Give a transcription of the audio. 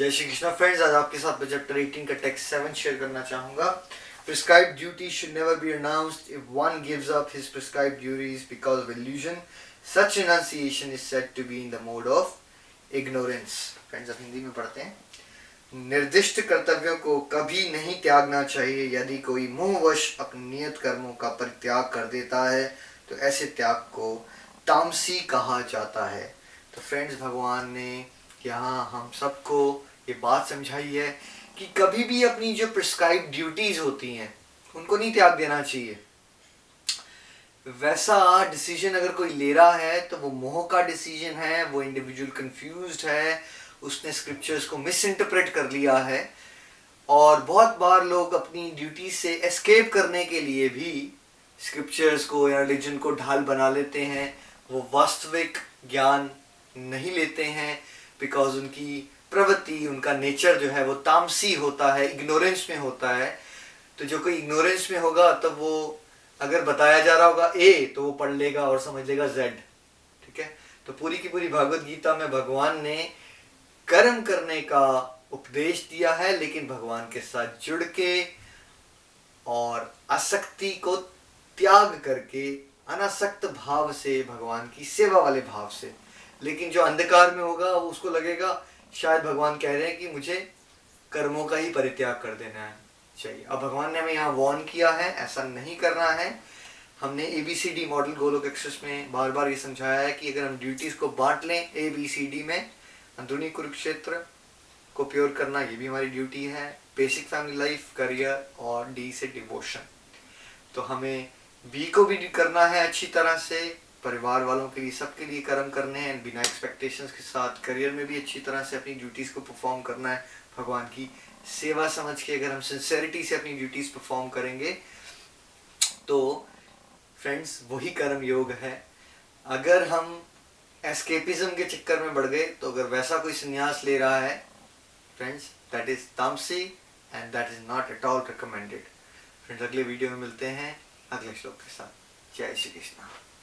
जय श्री कृष्णा फ्रेंड्स, आज आपके साथ मैं चैप्टर 18 का टेक्स्ट 7 शेयर करना चाहूँगा। Prescribed duties should never be renounced if one gives up his prescribed duties because of illusion. Such renunciation is said to be in the mode of ignorance. Friends, अब हिंदी में पढ़ते हैं। निर्दिष्ट कर्तव्यों को कभी नहीं त्यागना चाहिए। यदि कोई मोहवश अपने नियत कर्मों का परित्याग कर देता है तो ऐसे त्याग को तामसी कहा जाता है। तो फ्रेंड्स, भगवान ने यहाँ हम सबको ये बात समझाई है कि कभी भी अपनी जो प्रिस्क्राइब ड्यूटीज होती हैं उनको नहीं त्याग देना चाहिए। वैसा डिसीजन अगर कोई ले रहा है तो वो मोह का डिसीजन है, वो इंडिविजुअल कंफ्यूज्ड है, उसने स्क्रिप्चर्स को मिस इंटरप्रेट कर लिया है। और बहुत बार लोग अपनी ड्यूटी से एस्केप करने के लिए भी स्क्रिप्चर्स को या रिलीजन को ढाल बना लेते हैं। वो वास्तविक ज्ञान नहीं लेते हैं बिकॉज उनकी प्रवृत्ति, उनका नेचर जो है वो तामसी होता है, इग्नोरेंस में होता है। तो जो कोई इग्नोरेंस में होगा तब वो अगर बताया जा रहा होगा ए तो वो पढ़ लेगा और समझ लेगा जेड। ठीक है, तो पूरी की पूरी भगवद गीता में भगवान ने कर्म करने का उपदेश दिया है, लेकिन भगवान के साथ जुड़ के और आसक्ति को त्याग करके अनासक्त भाव से, भगवान की सेवा वाले भाव से। लेकिन जो अंधकार में होगा वो उसको लगेगा शायद भगवान कह रहे हैं कि मुझे कर्मों का ही परित्याग कर देना चाहिए। अब भगवान ने हमें यहाँ वार्न किया है, ऐसा नहीं करना है। हमने ABCD मॉडल गोलोक एक्सप्रेस में बार बार ये समझाया है कि अगर हम ड्यूटीज को बांट लें ABCD में, अंदरूनी कुरुक्षेत्र को प्योर करना ये भी हमारी ड्यूटी है, बेसिक फैमिली लाइफ, करियर और D से डिवोशन। तो हमें B को भी करना है अच्छी तरह से, परिवार वालों के लिए, सबके लिए कर्म करने हैं बिना एक्सपेक्टेशंस के साथ। करियर में भी अच्छी तरह से अपनी ड्यूटीज़ को परफॉर्म करना है भगवान की सेवा समझ के। अगर हम सिंसेरिटी से अपनी ड्यूटीज़ परफॉर्म करेंगे तो फ्रेंड्स वही कर्म योग है। अगर हम एस्केपिज्म के चक्कर में बढ़ गए तो अगर वैसा कोई संन्यास ले रहा है फ्रेंड्स, दैट इज तामसी and that is not at all recommended. Friends, अगले वीडियो में मिलते हैं अगले श्लोक के साथ। जय श्री कृष्णा।